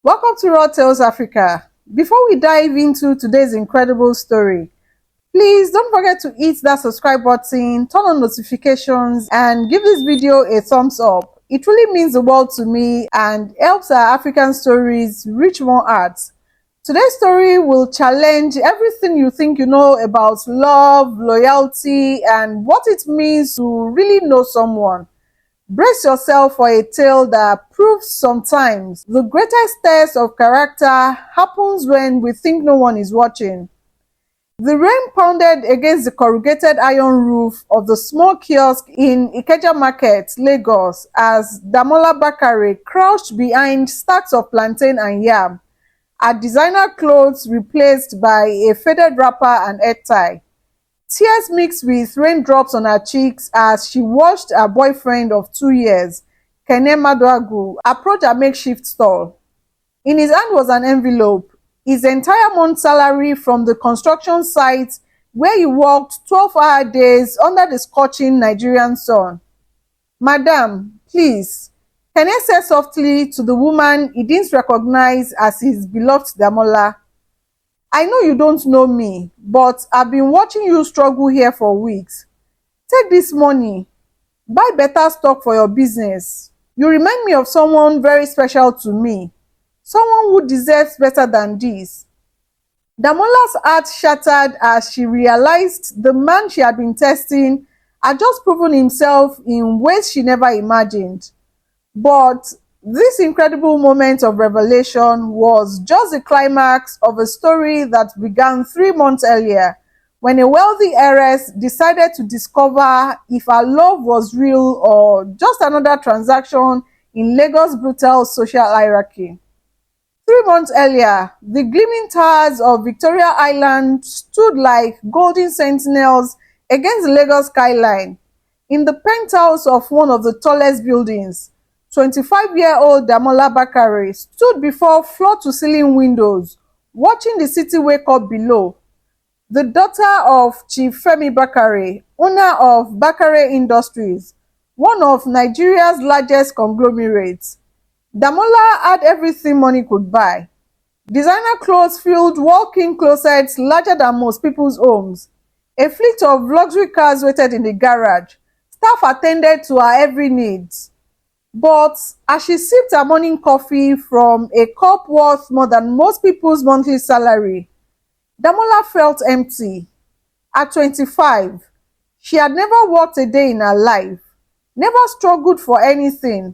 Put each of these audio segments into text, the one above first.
Welcome to Raw Tales Africa. Before we dive into today's incredible story, please don't forget to hit that subscribe button, turn on notifications, and give this video a thumbs up. It really means the world to me and helps our African stories reach more hearts. Today's story will challenge everything you think you know about love, loyalty, and what it means to really know someone. Brace yourself for a tale that proves sometimes the greatest test of character happens when we think no one is watching. The rain pounded against the corrugated iron roof of the small kiosk in Ikeja Market, Lagos, as Damola Bakare crouched behind stacks of plantain and yam, her designer clothes replaced by a faded wrapper and head tie. Tears mixed with raindrops on her cheeks as she watched her boyfriend of 2 years, Kene Maduagu, approach her makeshift stall. In his hand was an envelope, his entire month's salary from the construction site where he worked 12-hour days under the scorching Nigerian sun. "Madam, please," Kene said softly to the woman he didn't recognize as his beloved Damola. "I know you don't know me, but I've been watching you struggle here for weeks. Take this money, buy better stock for your business. You remind me of someone very special to me, someone who deserves better than this." Damola's heart shattered as she realized the man she had been testing had just proven himself in ways she never imagined. But this incredible moment of revelation was just the climax of a story that began 3 months earlier, when a wealthy heiress decided to discover if her love was real or just another transaction in Lagos' brutal social hierarchy. 3 months earlier, the gleaming towers of Victoria Island stood like golden sentinels against the Lagos skyline. In the penthouse of one of the tallest buildings, 25-year-old Damola Bakare stood before floor-to-ceiling windows, watching the city wake up below. The daughter of Chief Femi Bakare, owner of Bakare Industries, one of Nigeria's largest conglomerates. Damola had everything money could buy. Designer clothes filled walk-in closets larger than most people's homes. A fleet of luxury cars waited in the garage. Staff attended to her every need. But as she sipped her morning coffee from a cup worth more than most people's monthly salary, Damola felt empty. At 25, she had never worked a day in her life, never struggled for anything,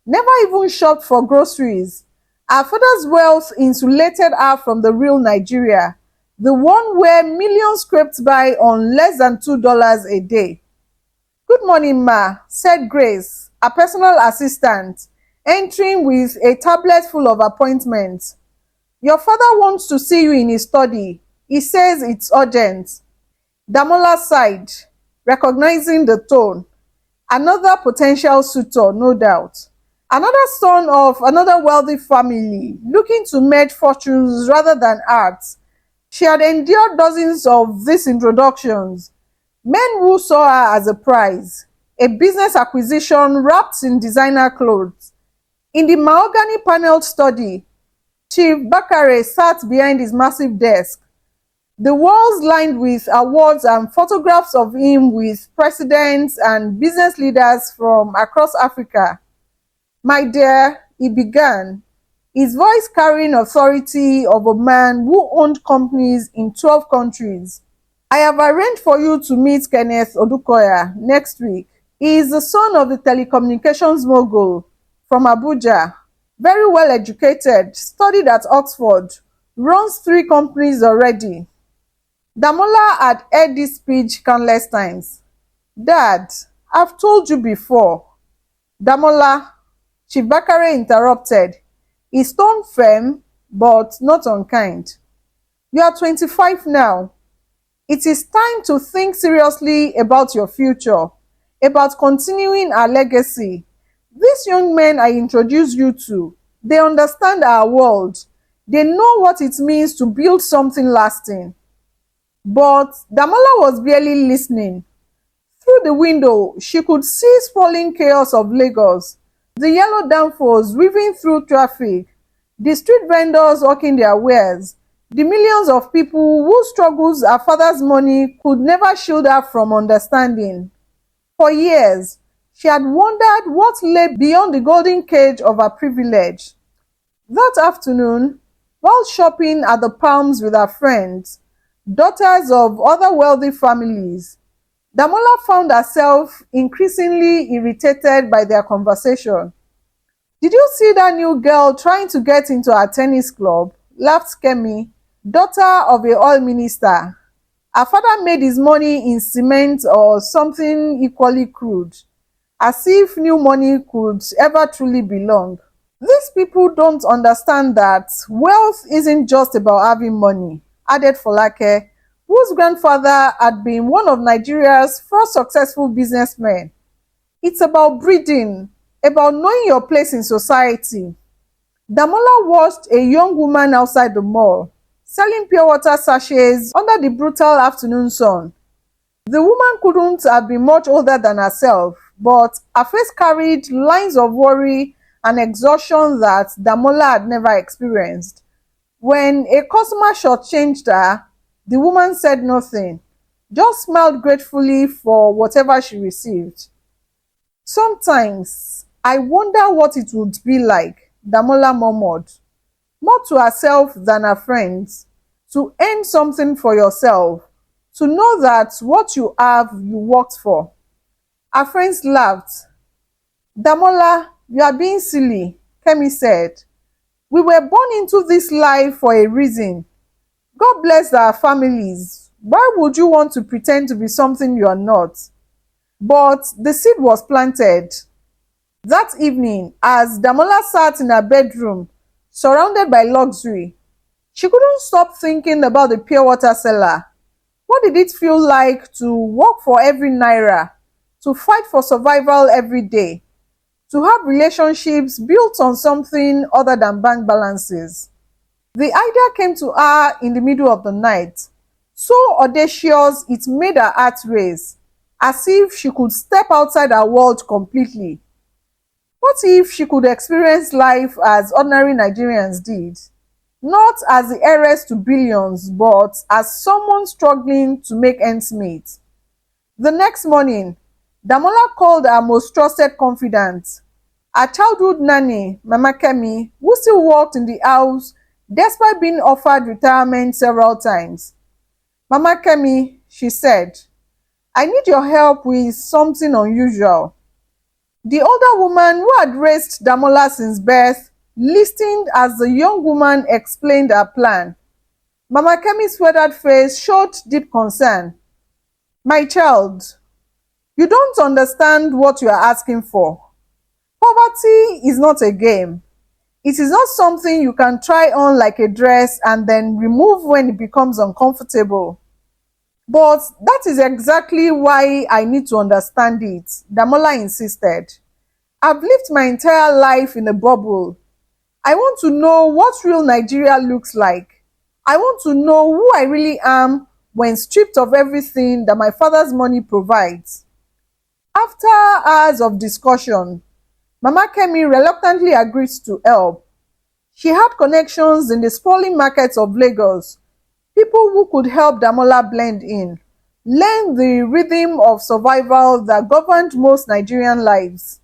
never even shopped for groceries. Her father's wealth insulated her from the real Nigeria, the one where millions scraped by on less than $2 a day. "Good morning, ma," said Grace, a personal assistant, entering with a tablet full of appointments. "Your father wants to see you in his study. He says it's urgent." Damola sighed, recognizing the tone. Another potential suitor, no doubt. Another son of another wealthy family, looking to merge fortunes rather than arts. She had endured dozens of these introductions. Men who saw her as a prize, a business acquisition wrapped in designer clothes. In the mahogany paneled study, Chief Bakare sat behind his massive desk, the walls lined with awards and photographs of him with presidents and business leaders from across Africa. "My dear," he began, his voice carrying authority of a man who owned companies in 12 countries. "I have arranged for you to meet Kenneth Odukoya next week. He is the son of the telecommunications mogul from Abuja, very well educated, studied at Oxford, runs 3 companies already." Damola had heard this speech countless times. "Dad, I've told you before." "Damola," Chief Bakare interrupted, his tone firm but not unkind. "You are 25 now. It is time to think seriously about your future, about continuing our legacy. These young men I introduced you to, they understand our world. They know what it means to build something lasting." But Damola was barely listening. Through the window, she could see sprawling chaos of Lagos, the yellow downforce weaving through traffic, the street vendors hawking their wares, the millions of people whose struggles her father's money could never shield her from understanding. For years, she had wondered what lay beyond the golden cage of her privilege. That afternoon, while shopping at the Palms with her friends, daughters of other wealthy families, Damola found herself increasingly irritated by their conversation. "Did you see that new girl trying to get into our tennis club?" laughed Kemi, daughter of a oil minister. Her father made his money in cement or something equally crude, as if new money could ever truly belong. "These people don't understand that wealth isn't just about having money," added Folake, whose grandfather had been one of Nigeria's first successful businessmen. "It's about breeding, about knowing your place in society." Damola watched a young woman outside the mall, selling pure water sachets under the brutal afternoon sun. The woman couldn't have been much older than herself, but her face carried lines of worry and exhaustion that Damola had never experienced. When a customer shortchanged her, the woman said nothing, just smiled gratefully for whatever she received. "Sometimes I wonder what it would be like," Damola murmured, more to herself than her friends, "to earn something for yourself, to know that what you have you worked for." Her friends laughed. "Damola, you are being silly," Kemi said. "We were born into this life for a reason. God bless our families. Why would you want to pretend to be something you are not?" But the seed was planted. That evening, as Damola sat in her bedroom, surrounded by luxury, she couldn't stop thinking about the pure water seller. What did it feel like to work for every naira, to fight for survival every day, to have relationships built on something other than bank balances? The idea came to her in the middle of the night, so audacious it made her heart race, as if she could step outside her world completely. What if she could experience life as ordinary Nigerians did? Not as the heiress to billions, but as someone struggling to make ends meet. The next morning, Damola called her most trusted confidant, her childhood nanny, Mama Kemi, who still worked in the house despite being offered retirement several times. "Mama Kemi," she said, "I need your help with something unusual." The older woman, who had raised Damola since birth, listened as the young woman explained her plan. Mama Kemi's weathered face showed deep concern. "My child, you don't understand what you are asking for. Poverty is not a game. It is not something you can try on like a dress and then remove when it becomes uncomfortable." "But that is exactly why I need to understand it," Damola insisted. "I've lived my entire life in a bubble. I want to know what real Nigeria looks like. I want to know who I really am when stripped of everything that my father's money provides." After hours of discussion, Mama Kemi reluctantly agreed to help. She had connections in the sprawling markets of Lagos, people who could help Damola blend in, learn the rhythm of survival that governed most Nigerian lives.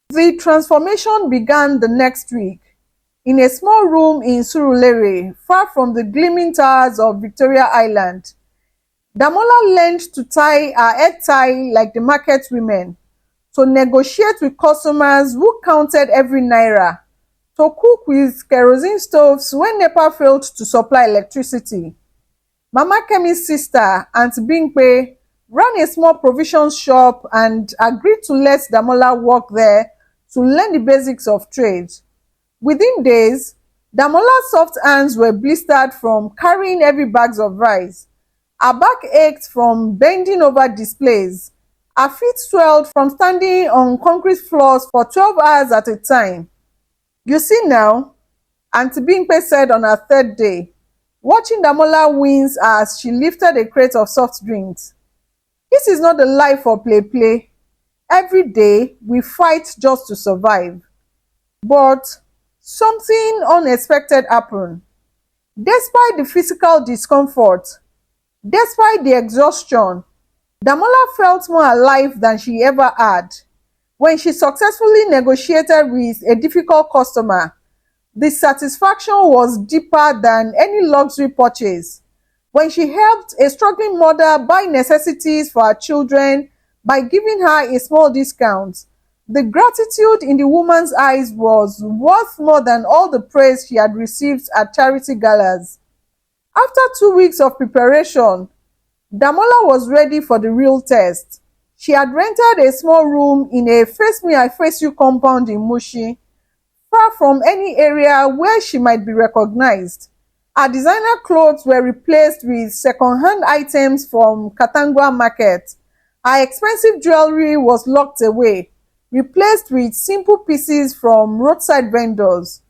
The transformation began the next week, in a small room in Surulere, far from the gleaming towers of Victoria Island. Damola learned to tie her head tie like the market women, to negotiate with customers who counted every naira, to cook with kerosene stoves when NEPA failed to supply electricity. Mama Kemi's sister, Aunty Bimpe, ran a small provision shop and agreed to let Damola work there to learn the basics of trade. Within days, Damola's soft hands were blistered from carrying heavy bags of rice. Her back ached from bending over displays. Her feet swelled from standing on concrete floors for 12 hours at a time. "You see now," Aunty Bimpe said on her third day, watching Damola wince as she lifted a crate of soft drinks. "This is not the life for play. Every day, we fight just to survive. But something unexpected happened. Despite the physical discomfort, despite the exhaustion, Damola felt more alive than she ever had. When she successfully negotiated with a difficult customer, the satisfaction was deeper than any luxury purchase. When she helped a struggling mother buy necessities for her children by giving her a small discount, the gratitude in the woman's eyes was worth more than all the praise she had received at charity galas. After 2 weeks of preparation, Damola was ready for the real test. She had rented a small room in a Face Me I Face You compound in Mushi, far from any area where she might be recognized. Her designer clothes were replaced with second-hand items from Katangwa market. Her expensive jewelry was locked away, replaced with simple pieces from roadside vendors.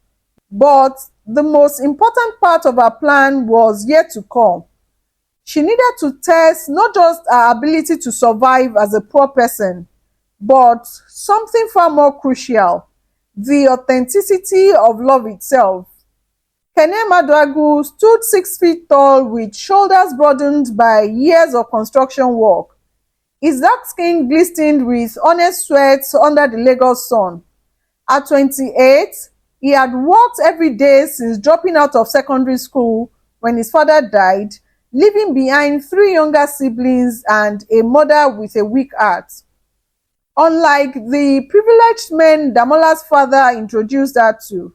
But the most important part of her plan was yet to come. She needed to test not just her ability to survive as a poor person, but something far more crucial: the authenticity of love itself. Kene Maduagu stood 6 feet tall with shoulders broadened by years of construction work. His dark skin glistened with honest sweat under the Lagos sun. At 28, he had worked every day since dropping out of secondary school when his father died, leaving behind 3 younger siblings and a mother with a weak heart. Unlike the privileged men Damola's father introduced her to,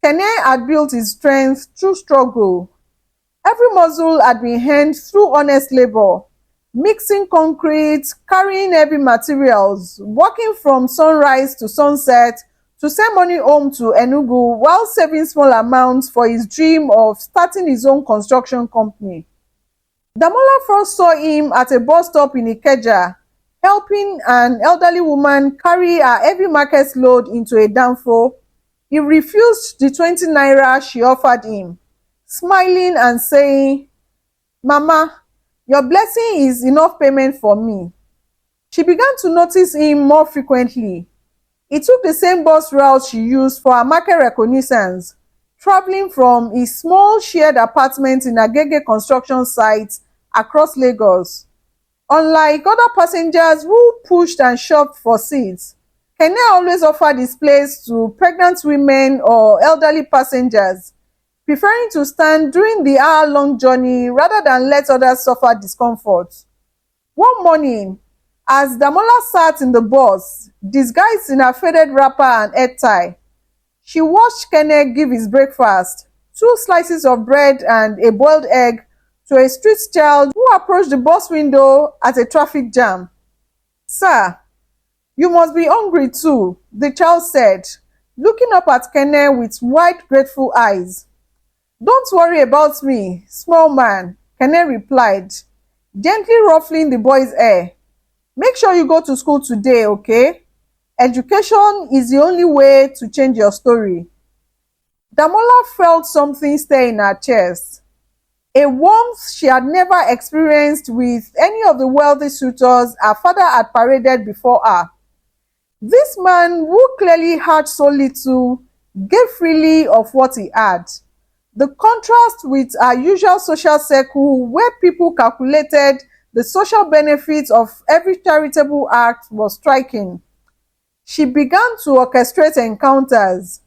Kene had built his strength through struggle. Every muscle had been earned through honest labor, mixing concrete, carrying heavy materials, working from sunrise to sunset to send money home to Enugu while saving small amounts for his dream of starting his own construction company. Damola first saw him at a bus stop in Ikeja, helping an elderly woman carry her heavy market load into a danfo. He refused the 20 naira she offered him, smiling and saying, "Mama, your blessing is enough payment for me." She began to notice him more frequently. He took the same bus route she used for her market reconnaissance, traveling from his small shared apartment in Agege construction site across Lagos. Unlike other passengers who pushed and shoved for seats, Kene always offered his place to pregnant women or elderly passengers, preferring to stand during the hour-long journey rather than let others suffer discomfort. One morning, as Damola sat in the bus, disguised in her faded wrapper and head tie, she watched Kene give his breakfast, 2 slices of bread and a boiled egg, to a street child who approached the bus window at a traffic jam. "Sir, you must be hungry too," the child said, looking up at Kene with wide, grateful eyes. "Don't worry about me, small man," Kene replied, gently ruffling the boy's hair. "Make sure you go to school today, okay? Education is the only way to change your story." Damola felt something stir in her chest, a warmth she had never experienced with any of the wealthy suitors her father had paraded before her. This man, who clearly had so little, gave freely of what he had. The contrast with her usual social circle, where people calculated the social benefits of every charitable act, was striking. She began to orchestrate encounters.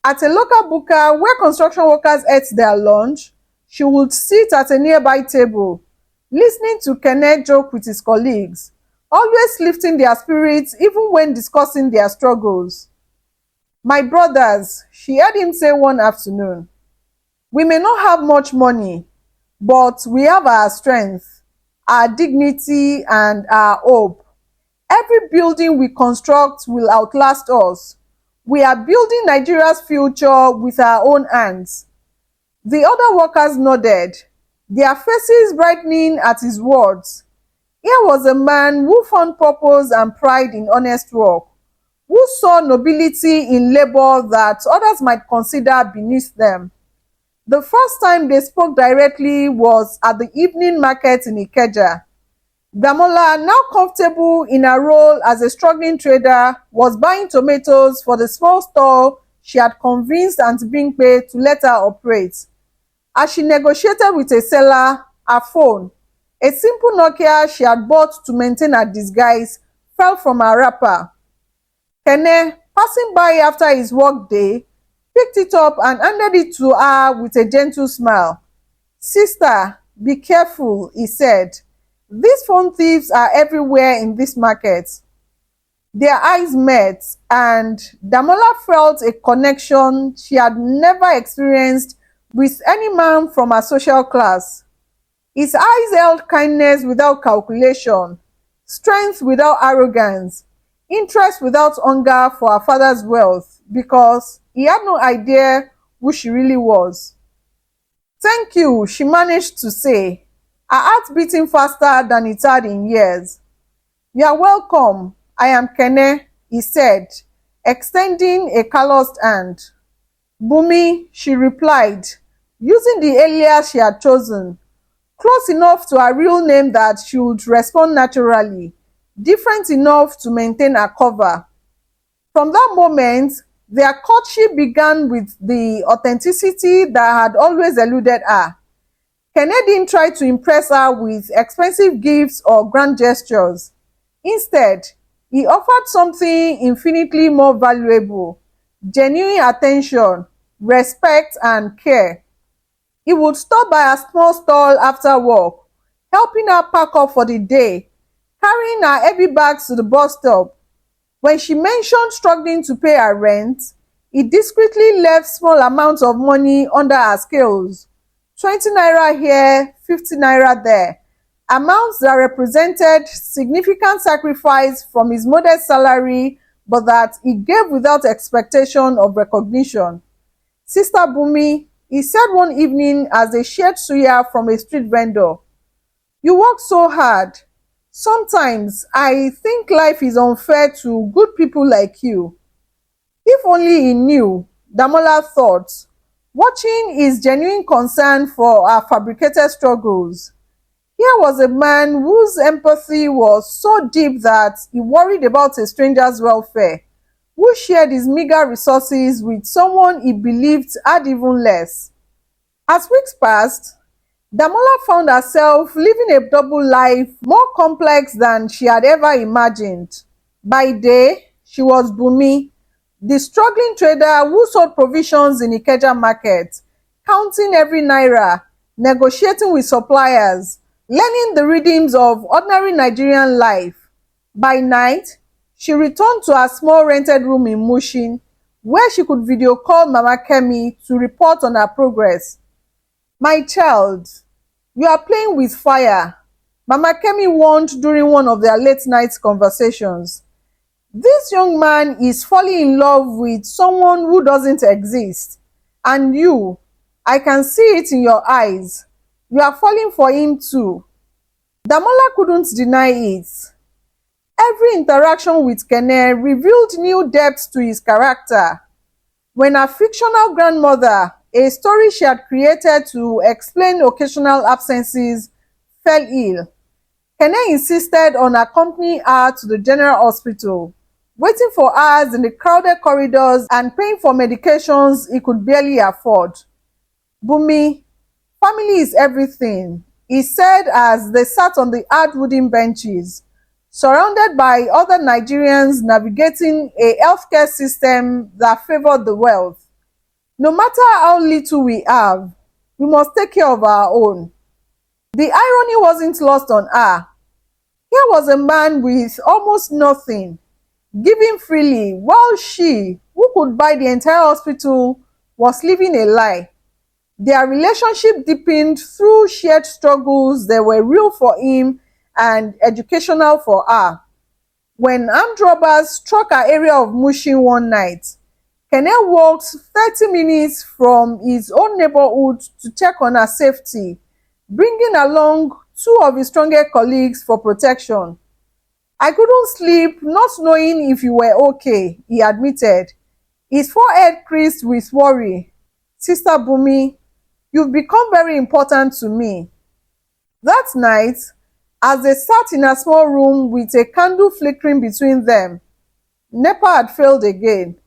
At a local buka where construction workers ate their lunch, she would sit at a nearby table, listening to Kene joke with his colleagues, always lifting their spirits even when discussing their struggles. "My brothers," she heard him say one afternoon, "we may not have much money, but we have our strength, our dignity, and our hope. Every building we construct will outlast us. We are building Nigeria's future with our own hands." The other workers nodded, their faces brightening at his words. Here was a man who found purpose and pride in honest work, who saw nobility in labor that others might consider beneath them. The first time they spoke directly was at the evening market in Ikeja. Damola, now comfortable in her role as a struggling trader, was buying tomatoes for the small store she had convinced Aunty Bimpe to let her operate. As she negotiated with a seller, her phone, a simple Nokia she had bought to maintain her disguise, fell from her wrapper. Kene, passing by after his work day, picked it up and handed it to her with a gentle smile. "Sister, be careful," he said. "These phone thieves are everywhere in this market." Their eyes met, and Damola felt a connection she had never experienced with any man from her social class. His eyes held kindness without calculation, strength without arrogance, interest without hunger for her father's wealth, because he had no idea who she really was. "Thank you," she managed to say, her heart beating faster than it had in years. "You are welcome. I am Kene," he said, extending a calloused hand. "Bumi," she replied, using the alias she had chosen, close enough to her real name that she would respond naturally, different enough to maintain her cover. From that moment, their courtship began with the authenticity that had always eluded her. Kene didn't try to impress her with expensive gifts or grand gestures. Instead, he offered something infinitely more valuable: genuine attention, respect, and care. He would stop by a small stall after work, helping her pack up for the day, carrying her heavy bags to the bus stop. When she mentioned struggling to pay her rent, he discreetly left small amounts of money under her scales. 20 naira here, 50 naira there. Amounts that represented significant sacrifice from his modest salary, but that he gave without expectation of recognition. "Sister Bumi," he said one evening as they shared suya from a street vendor, "you work so hard. Sometimes I think life is unfair to good people like you." If only he knew, Damola thought, watching his genuine concern for her fabricated struggles. Here was a man whose empathy was so deep that he worried about a stranger's welfare, who shared his meager resources with someone he believed had even less. As weeks passed, Damola found herself living a double life more complex than she had ever imagined. By day, she was Bumi, the struggling trader who sold provisions in Ikeja market, counting every naira, negotiating with suppliers, learning the rhythms of ordinary Nigerian life. By night, she returned to her small rented room in Mushin, where she could video call Mama Kemi to report on her progress. "My child, you are playing with fire," Mama Kemi warned during one of their late night conversations. "This young man is falling in love with someone who doesn't exist. And you, I can see it in your eyes. You are falling for him too." Damola couldn't deny it. Every interaction with Kene revealed new depths to his character. When her fictional grandmother, a story she had created to explain occasional absences, fell ill, Kene insisted on accompanying her to the general hospital, waiting for hours in the crowded corridors and paying for medications he could barely afford. "Bumi, family is everything," he said as they sat on the hard wooden benches, surrounded by other Nigerians navigating a healthcare system that favored the wealth. "No matter how little we have, we must take care of our own." The irony wasn't lost on her. Here was a man with almost nothing, giving freely, while she, who could buy the entire hospital, was living a lie. Their relationship deepened through shared struggles that were real for him and educational for her. When armed robbers struck her area of Mushin one night, Kene walked 30 minutes from his own neighborhood to check on her safety, bringing along two of his strongest colleagues for protection. "I couldn't sleep not knowing if you were okay," he admitted, his forehead creased with worry. "Sister Bumi, you've become very important to me." That night, as they sat in a small room with a candle flickering between them, NEPA had failed again.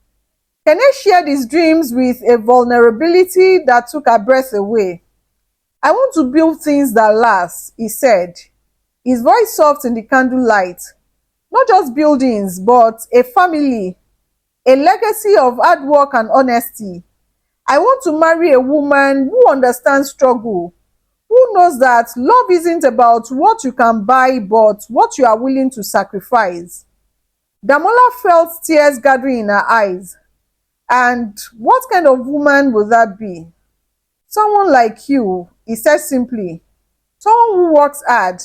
Kene shared his dreams with a vulnerability that took her breath away. I want to build things that last, he said, his voice soft in the candlelight. Not just buildings, but a family, a legacy of hard work and honesty. I want to marry a woman who understands struggle, who knows that love isn't about what you can buy, but what you are willing to sacrifice. Damola felt tears gathering in her eyes. And what kind of woman would that be? Someone like you, he said simply. Someone who works hard,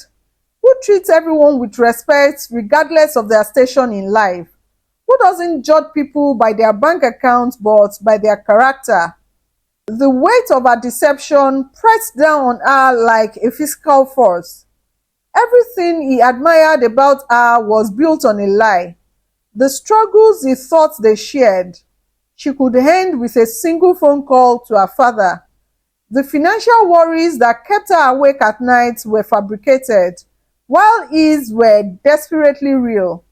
who treats everyone with respect regardless of their station in life, who doesn't judge people by their bank account but by their character. The weight of her deception pressed down on her like a physical force. Everything he admired about her was built on a lie. The struggles he thought they shared, she could end with a single phone call to her father. The financial worries that kept her awake at night were fabricated, while his were desperately real.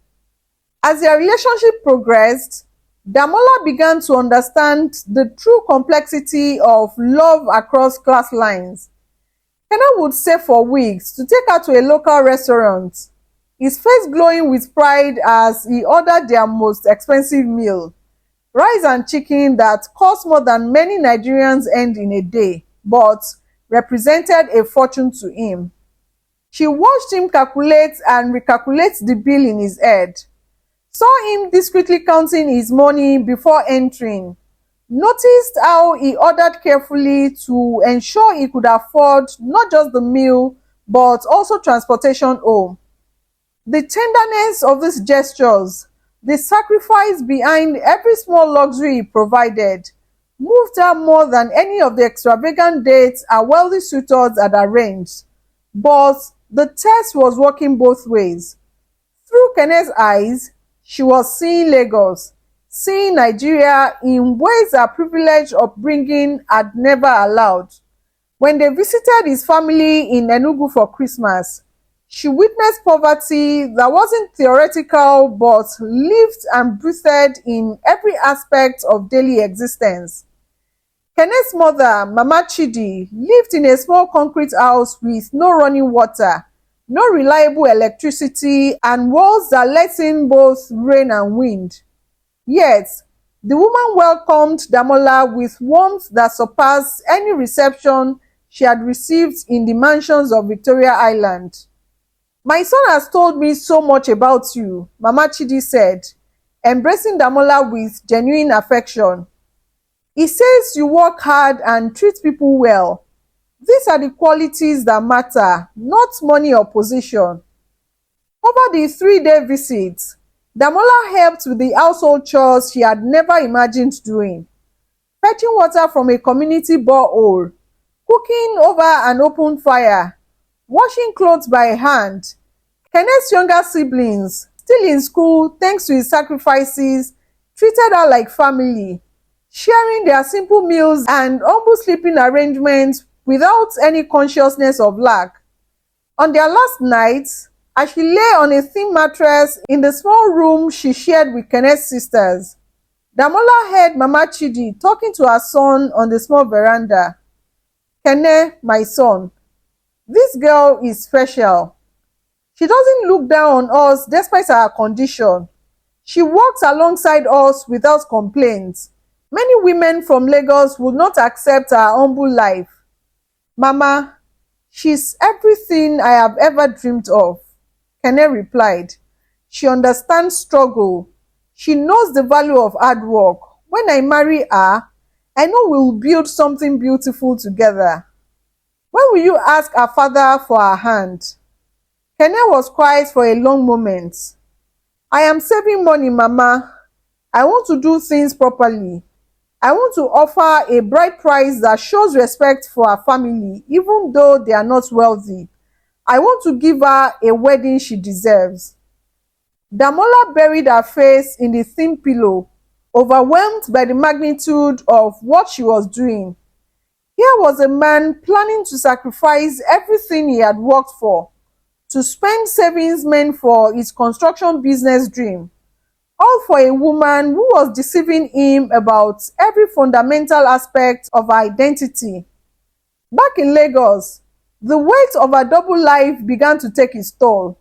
As their relationship progressed, Damola began to understand the true complexity of love across class lines. Kena would stay for weeks to take her to a local restaurant, his face glowing with pride as he ordered their most expensive meal, rice and chicken that cost more than many Nigerians earned in a day, but represented a fortune to him. She watched him calculate and recalculate the bill in his head, saw him discreetly counting his money before entering, noticed how he ordered carefully to ensure he could afford not just the meal but also transportation home. The tenderness of these gestures, the sacrifice behind every small luxury he provided, moved her more than any of the extravagant dates her wealthy suitors had arranged. But the test was working both ways. Through Kene's eyes, she was seeing Lagos, seeing Nigeria in ways her privileged upbringing had never allowed. When they visited his family in Enugu for Christmas, she witnessed poverty that wasn't theoretical but lived and breathed in every aspect of daily existence. Kene's mother, Mama Chidi, lived in a small concrete house with no running water, no reliable electricity, and walls that let in both rain and wind. Yet, the woman welcomed Damola with warmth that surpassed any reception she had received in the mansions of Victoria Island. My son has told me so much about you, Mama Chidi said, embracing Damola with genuine affection. He says you work hard and treat people well. These are the qualities that matter, not money or position. Over the 3-day visit, Damola helped with the household chores she had never imagined doing. Fetching water from a community borehole, cooking over an open fire, washing clothes by hand. Kene's younger siblings, still in school thanks to his sacrifices, treated her like family, sharing their simple meals and humble sleeping arrangements without any consciousness of lack. On their last night, as she lay on a thin mattress in the small room she shared with Kene's sisters, Damola heard Mama Chidi talking to her son on the small veranda. Kene, my son, this girl is special. She doesn't look down on us despite her condition. She walks alongside us without complaints. Many women from Lagos would not accept her humble life. Mama, she's everything I have ever dreamed of, Kene replied. She understands struggle. She knows the value of hard work. When I marry her, I know we'll build something beautiful together. When will you ask her father for her hand? Kene was quiet for a long moment. I am saving money, Mama. I want to do things properly. I want to offer a bride price that shows respect for her family, even though they are not wealthy. I want to give her a wedding she deserves. Damola buried her face in the thin pillow, overwhelmed by the magnitude of what she was doing. Here was a man planning to sacrifice everything he had worked for, to spend savings meant for his construction business dream, all for a woman who was deceiving him about every fundamental aspect of her identity. Back in Lagos, the weight of her double life began to take its toll.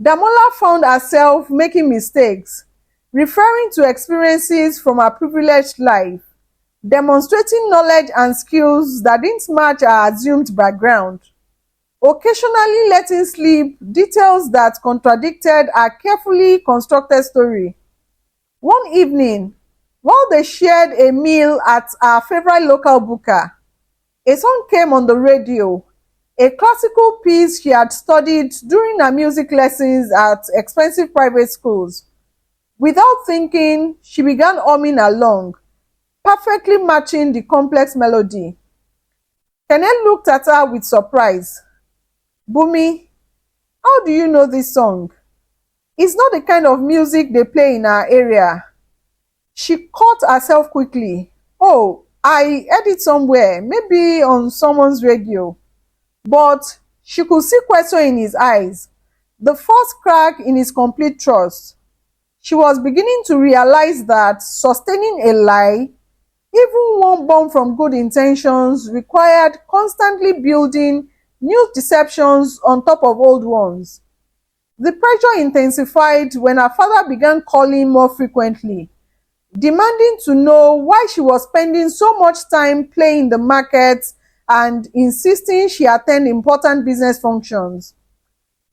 Damola found herself making mistakes, referring to experiences from her privileged life, demonstrating knowledge and skills that didn't match her assumed background, occasionally letting slip details that contradicted her carefully constructed story. One evening, while they shared a meal at her favorite local booker, a song came on the radio, a classical piece she had studied during her music lessons at expensive private schools. Without thinking, she began humming along, perfectly matching the complex melody. Kenneth looked at her with surprise. "Bumi, how do you know this song? It's not the kind of music they play in our area." She caught herself quickly. "Oh, I heard it somewhere, maybe on someone's radio." But she could see question in his eyes, the first crack in his complete trust. She was beginning to realize that sustaining a lie, even one born from good intentions, required constantly building new deceptions on top of old ones. The pressure intensified when her father began calling more frequently, demanding to know why she was spending so much time playing the market and insisting she attend important business functions.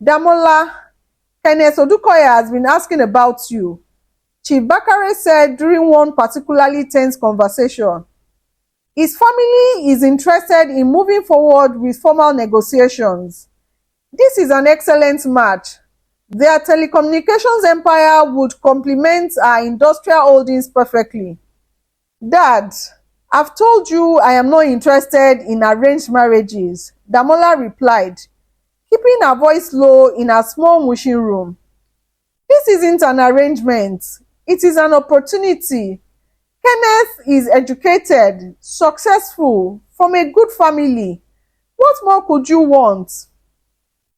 "Damola, Kenneth Odukoya has been asking about you," Chief Bakare said during one particularly tense conversation. "His family is interested in moving forward with formal negotiations. This is an excellent match. Their telecommunications empire would complement our industrial holdings perfectly." "Dad, I've told you I am not interested in arranged marriages," Damola replied, keeping her voice low in her small mushing room. "This isn't an arrangement. It is an opportunity. Kenneth is educated, successful, from a good family. What more could you want?"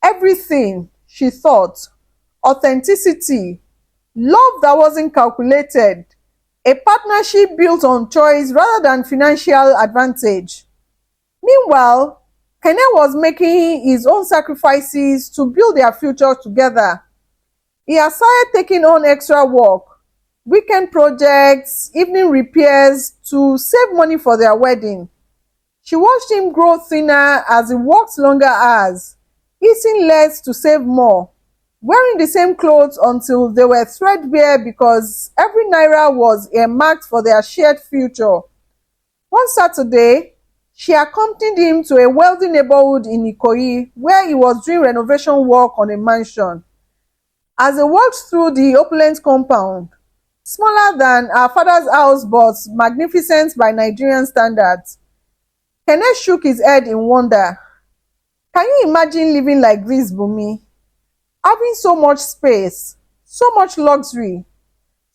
Everything, she thought. Authenticity, love that wasn't calculated, a partnership built on choice rather than financial advantage. Meanwhile, Kenneth was making his own sacrifices to build their future together. He had started taking on extra work, weekend projects, evening repairs to save money for their wedding. She watched him grow thinner as he worked longer hours, eating less to save more, wearing the same clothes until they were threadbare because every naira was earmarked for their shared future. One Saturday, she accompanied him to a wealthy neighborhood in Ikoyi where he was doing renovation work on a mansion. As they walked through the opulent compound, smaller than her father's house but magnificent by Nigerian standards, Kenneth shook his head in wonder. "Can you imagine living like this, Bumi? Having so much space, so much luxury.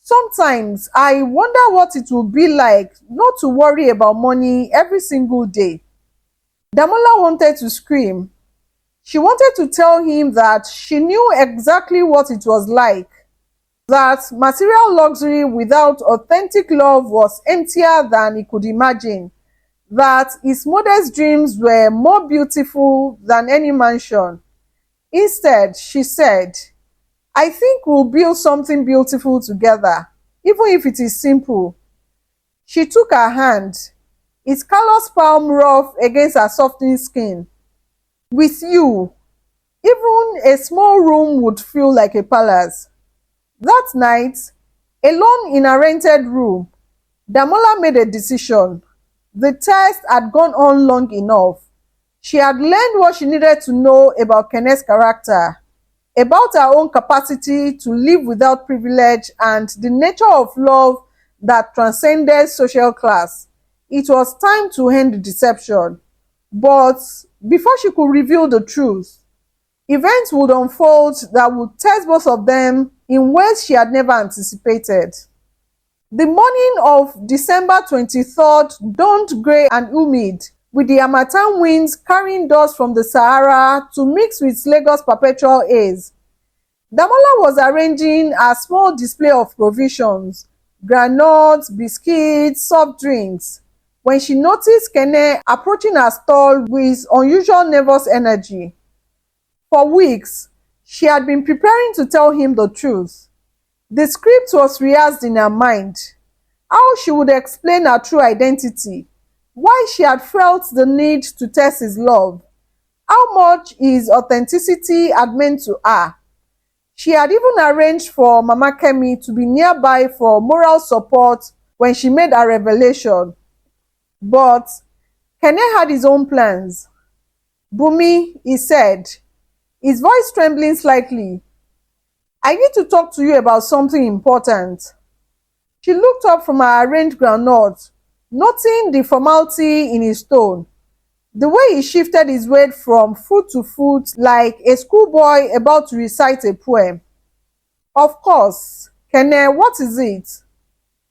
Sometimes I wonder what it would be like not to worry about money every single day." Damola wanted to scream. She wanted to tell him that she knew exactly what it was like, that material luxury without authentic love was emptier than he could imagine, that his modest dreams were more beautiful than any mansion. Instead, she said, "I think we'll build something beautiful together, even if it is simple." She took her hand, its callous palm rough against her softening skin. "With you, even a small room would feel like a palace." That night, alone in a rented room, Damola made a decision. The test had gone on long enough. She had learned what she needed to know about Kenneth's character, about her own capacity to live without privilege, and the nature of love that transcended social class. It was time to end the deception. But before she could reveal the truth, events would unfold that would test both of them in ways she had never anticipated. The morning of December 23rd dawned grey and humid, with the harmattan winds carrying dust from the Sahara to mix with Lagos' perpetual haze. Damola was arranging a small display of provisions, groundnuts, biscuits, soft drinks, when she noticed Kene approaching her stall with unusual nervous energy. For weeks, she had been preparing to tell him the truth. The script was rehearsed in her mind. How she would explain her true identity, why she had felt the need to test his love, how much his authenticity had meant to her. She had even arranged for Mama Kemi to be nearby for moral support when she made her revelation. But Kene had his own plans. Bumi, he said, his voice trembling slightly, I need to talk to you about something important. She looked up from her arranged groundnut, noting the formality in his tone, the way he shifted his weight from foot to foot like a schoolboy about to recite a poem. Of course, Kene, what is it?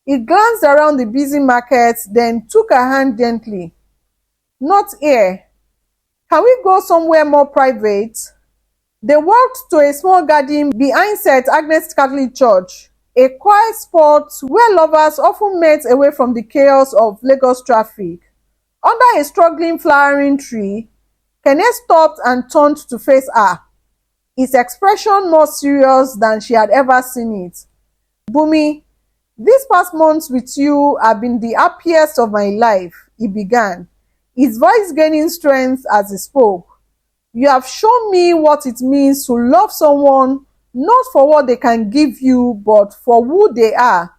He glanced around the busy market, then took her hand gently. Not here. Can we go somewhere more private? They walked to a small garden behind St. Agnes Catholic Church, a quiet spot where lovers often met away from the chaos of Lagos traffic. Under a struggling flowering tree, Kenneth stopped and turned to face her, his expression more serious than she had ever seen it. Bumi, these past months with you have been the happiest of my life, he began, his voice gaining strength as he spoke. You have shown me what it means to love someone not for what they can give you, but for who they are.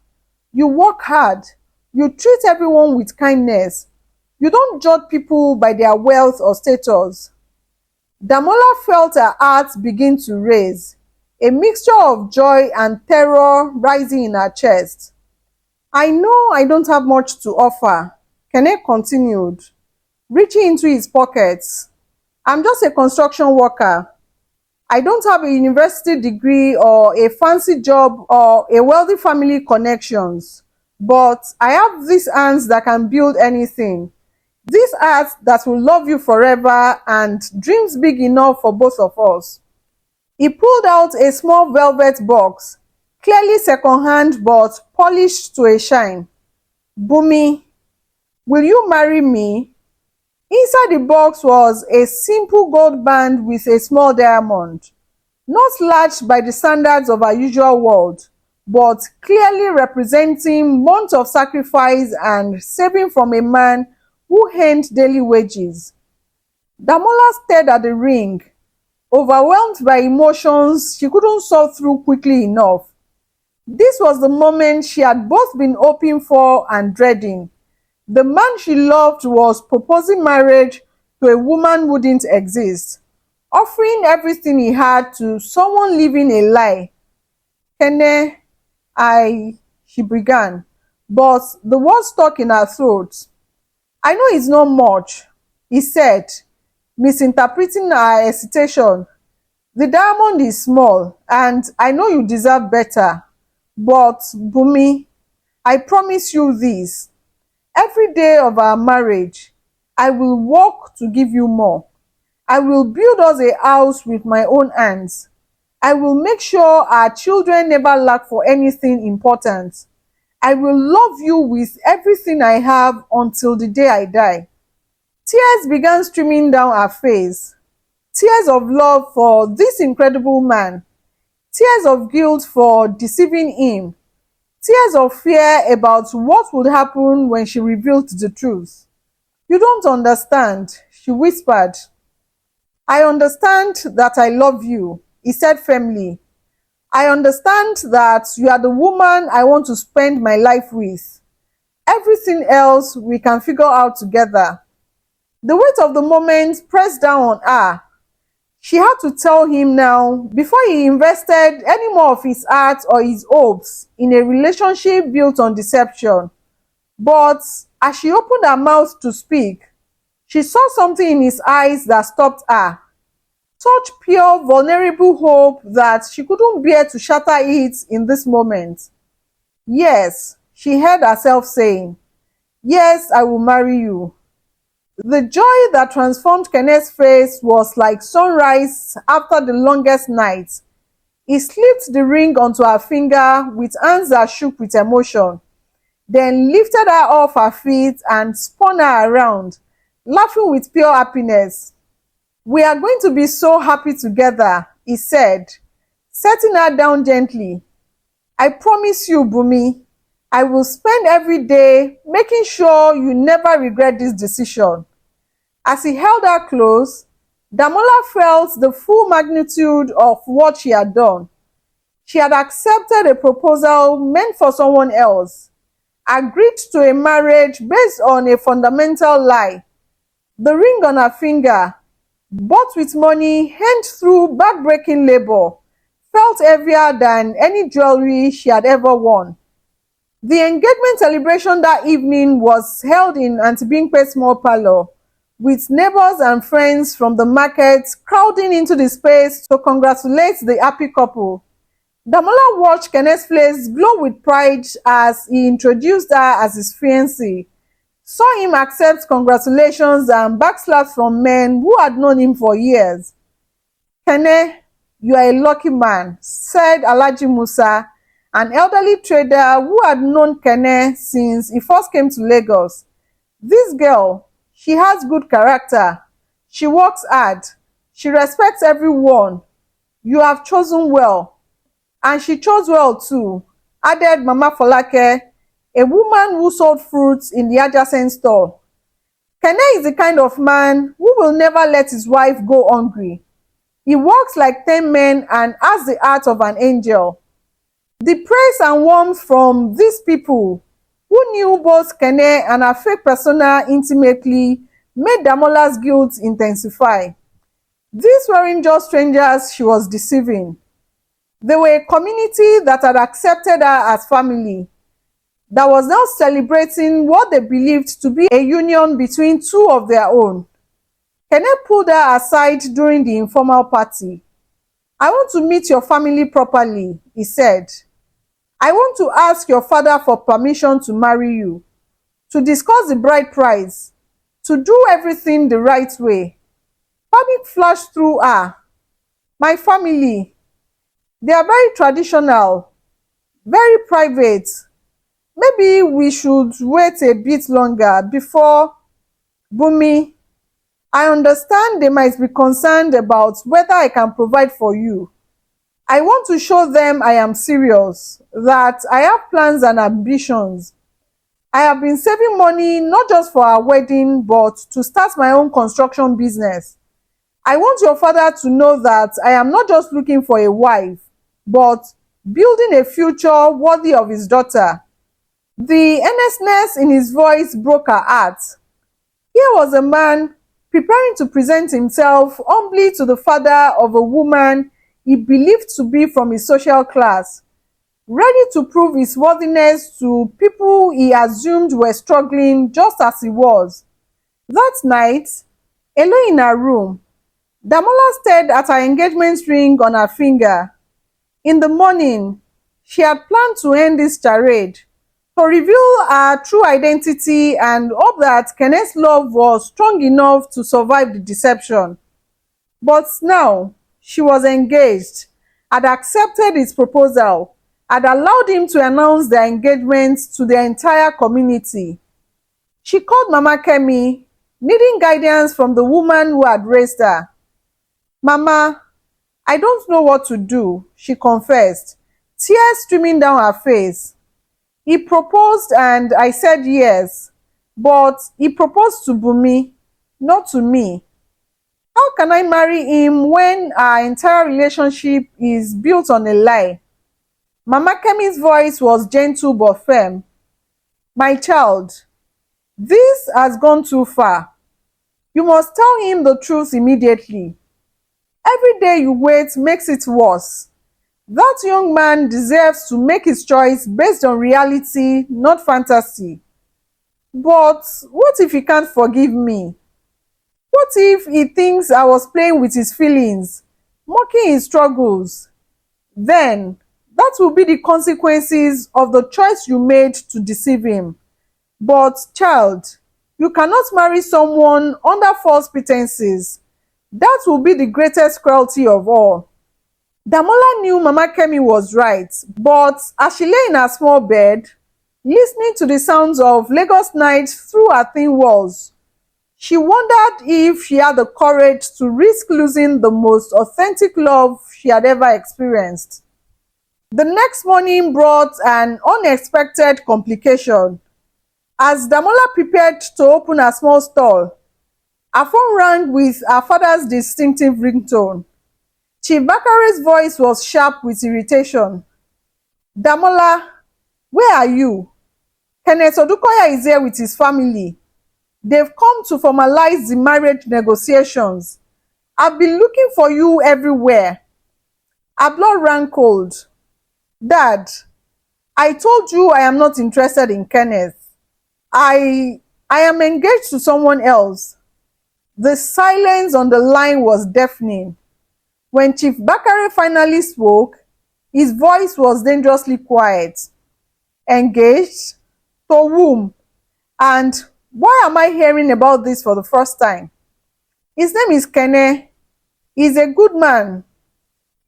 You work hard. You treat everyone with kindness. You don't judge people by their wealth or status. Damola felt her heart begin to race, a mixture of joy and terror rising in her chest. I know I don't have much to offer, Kene continued, reaching into his pockets. I'm just a construction worker. I don't have a university degree or a fancy job or a wealthy family connections, but I have these hands that can build anything. These hearts that will love you forever and dreams big enough for both of us. He pulled out a small velvet box, clearly second-hand but polished to a shine. Bumi, will you marry me? Inside the box was a simple gold band with a small diamond, not large by the standards of our usual world, but clearly representing months of sacrifice and saving from a man who earned daily wages. Damola stared at the ring, overwhelmed by emotions she couldn't sort through quickly enough. This was the moment she had both been hoping for and dreading. The man she loved was proposing marriage to a woman who didn't exist, offering everything he had to someone living a lie. Kene, she began, but the words stuck in her throat. I know it's not much, he said, misinterpreting her hesitation. The diamond is small, and I know you deserve better. But, Bumi, I promise you this. Every day of our marriage, I will work to give you more. I will build us a house with my own hands. I will make sure our children never lack for anything important. I will love you with everything I have until the day I die. Tears began streaming down her face. Tears of love for this incredible man. Tears of guilt for deceiving him. Tears of fear about what would happen when she revealed the truth. You don't understand, she whispered. I understand that I love you, he said firmly. I understand that you are the woman I want to spend my life with. Everything else we can figure out together. The weight of the moment pressed down on her. She had to tell him now before he invested any more of his heart or his hopes in a relationship built on deception. But as she opened her mouth to speak, she saw something in his eyes that stopped her. Such pure, vulnerable hope that she couldn't bear to shatter it in this moment. Yes, she heard herself saying, yes, I will marry you. The joy that transformed Kenneth's face was like sunrise after the longest night. He slipped the ring onto her finger with hands that shook with emotion, then lifted her off her feet and spun her around, laughing with pure happiness. "We are going to be so happy together," he said, setting her down gently. "I promise you, Bumi, I will spend every day making sure you never regret this decision." As he held her close, Damola felt the full magnitude of what she had done. She had accepted a proposal meant for someone else, agreed to a marriage based on a fundamental lie. The ring on her finger, bought with money earned through backbreaking labor, felt heavier than any jewelry she had ever worn. The engagement celebration that evening was held in Aunty Bimpe's small parlor, with neighbors and friends from the market crowding into the space to congratulate the happy couple. Damola watched Kenneth's face glow with pride as he introduced her as his fiancée, saw him accept congratulations and backslaps from men who had known him for years. "Kenneth, you are a lucky man," said Alhaji Musa, an elderly trader who had known Kenneth since he first came to Lagos. "This girl, she has good character. She works hard. She respects everyone. You have chosen well." "And she chose well too," added Mama Folake, a woman who sold fruits in the adjacent store. "Kenneth is the kind of man who will never let his wife go hungry. He works like 10 men and has the heart of an angel." The praise and warmth from these people, who knew both Kenneth and her fake persona intimately, made Damola's guilt intensify. These weren't just strangers she was deceiving. They were a community that had accepted her as family, that was now celebrating what they believed to be a union between two of their own. Kenneth pulled her aside during the informal party. "I want to meet your family properly," he said. "I want to ask your father for permission to marry you, to discuss the bride price, to do everything the right way." Panic flashed through her. "My family, they are very traditional, very private. Maybe we should wait a bit longer before." "Bumi, I understand they might be concerned about whether I can provide for you. I want to show them I am serious, that I have plans and ambitions. I have been saving money not just for our wedding, but to start my own construction business. I want your father to know that I am not just looking for a wife, but building a future worthy of his daughter." The earnestness in his voice broke her heart. Here was a man preparing to present himself humbly to the father of a woman he believed to be from his social class, ready to prove his worthiness to people he assumed were struggling just as he was. That night, alone in her room, Damola stared at her engagement ring on her finger. In the morning, she had planned to end this charade, to reveal her true identity and hope that Kenneth's love was strong enough to survive the deception. But now, she was engaged, had accepted his proposal, had allowed him to announce their engagement to the entire community. She called Mama Kemi, needing guidance from the woman who had raised her. "Mama, I don't know what to do," she confessed, tears streaming down her face. "He proposed and I said yes, but he proposed to Bumi, not to me. How can I marry him when our entire relationship is built on a lie?" Mama Kemi's voice was gentle but firm. "My child, this has gone too far. You must tell him the truth immediately. Every day you wait makes it worse. That young man deserves to make his choice based on reality, not fantasy. But what if he can't forgive me? What if he thinks I was playing with his feelings, mocking his struggles? Then that will be the consequences of the choice you made to deceive him. But child, you cannot marry someone under false pretenses. That will be the greatest cruelty of all." Damola knew Mama Kemi was right, but as she lay in her small bed, listening to the sounds of Lagos night through her thin walls, she wondered if she had the courage to risk losing the most authentic love she had ever experienced. The next morning brought an unexpected complication. As Damola prepared to open her small stall, her phone rang with her father's distinctive ringtone. Chief Bakare's voice was sharp with irritation. Damola, where are you? Kenneth Odukoya is here with his family. They've come to formalize the marriage negotiations. I've been looking for you everywhere. Her blood ran cold. Dad, I told you I am not interested in Kenneth. I am engaged to someone else. The silence on the line was deafening. When Chief Bakare finally spoke, his voice was dangerously quiet. Engaged? To whom? And why am I hearing about this for the first time? His name is Kene. He's a good man.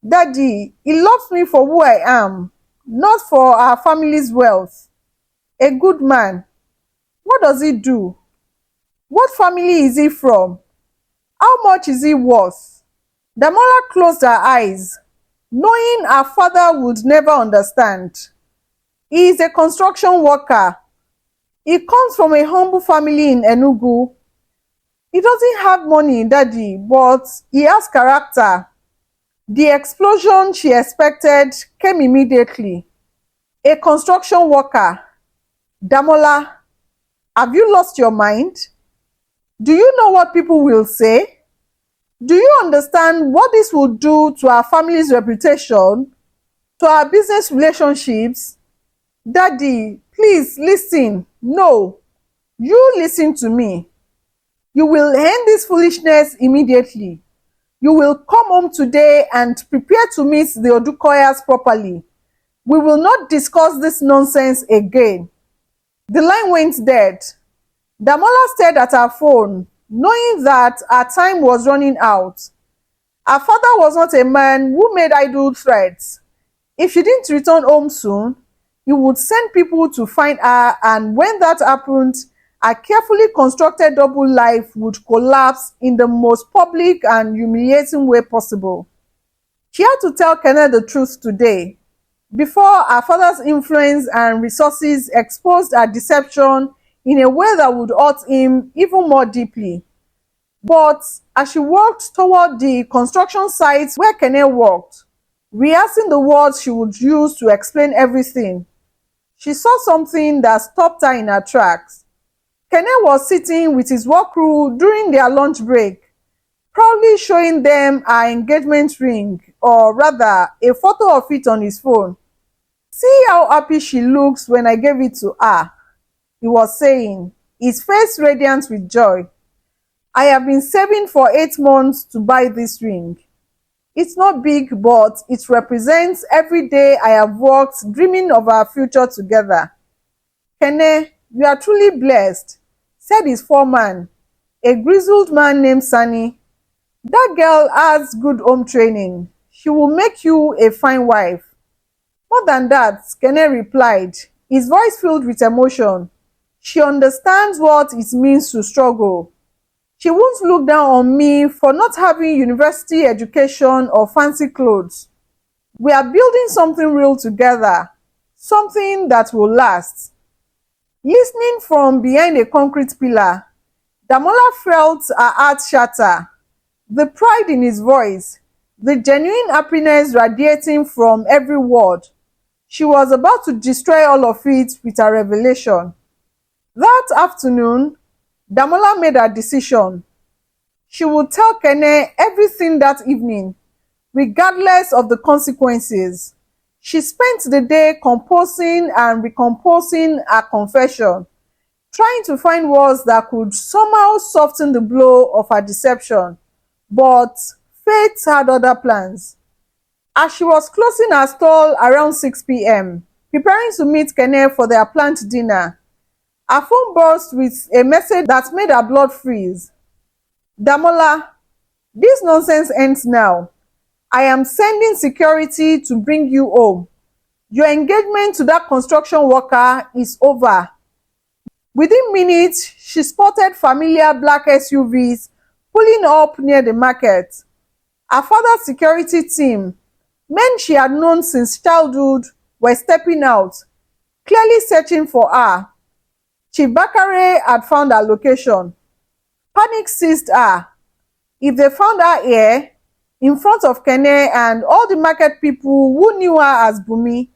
Daddy, he loves me for who I am, not for our family's wealth. A good man. What does he do? What family is he from? How much is he worth? Damola closed her eyes, knowing her father would never understand. He is a construction worker. He comes from a humble family in Enugu. He doesn't have money, Daddy, but he has character. The explosion she expected came immediately. A construction worker. Damola, have you lost your mind? Do you know what people will say? Do you understand what this will do to our family's reputation, to our business relationships? Daddy, please listen. No, you listen to me. You will end this foolishness immediately. You will come home today and prepare to meet the Odukoyas properly. We will not discuss this nonsense again. The line went dead. Damola stared at her phone, knowing that her time was running out. Her father was not a man who made idle threats. If she didn't return home soon, he would send people to find her, and when that happened, her carefully constructed double life would collapse in the most public and humiliating way possible. She had to tell Kenneth the truth today, before her father's influence and resources exposed her deception in a way that would hurt him even more deeply. But as she walked toward the construction site where Kenneth worked, rehearsing the words she would use to explain everything, she saw something that stopped her in her tracks. Kenneth was sitting with his work crew during their lunch break, proudly showing them her engagement ring, or rather, a photo of it on his phone. See how happy she looks when I gave it to her, he was saying, his face radiant with joy. I have been saving for 8 months to buy this ring. It's not big, but it represents every day I have worked dreaming of our future together. Kene, you are truly blessed, said his foreman, a grizzled man named Sani. That girl has good home training. She will make you a fine wife. More than that, Kene replied, his voice filled with emotion. She understands what it means to struggle. She won't look down on me for not having university education or fancy clothes. We are building something real together, something that will last. Listening from behind a concrete pillar, Damola felt her heart shatter. The pride in his voice, the genuine happiness radiating from every word. She was about to destroy all of it with her revelation. That afternoon, Damola made her decision. She would tell Kene everything that evening, regardless of the consequences. She spent the day composing and recomposing her confession, trying to find words that could somehow soften the blow of her deception. But fate had other plans. As she was closing her stall around 6 p.m., preparing to meet Kene for their planned dinner, her phone buzzed with a message that made her blood freeze. Damola, this nonsense ends now. I am sending security to bring you home. Your engagement to that construction worker is over. Within minutes, she spotted familiar black SUVs pulling up near the market. Her father's security team, men she had known since childhood, were stepping out, clearly searching for her. Chief Bakare had found her location. Panic seized her. If they found her here, in front of Kene and all the market people who knew her as Bumi,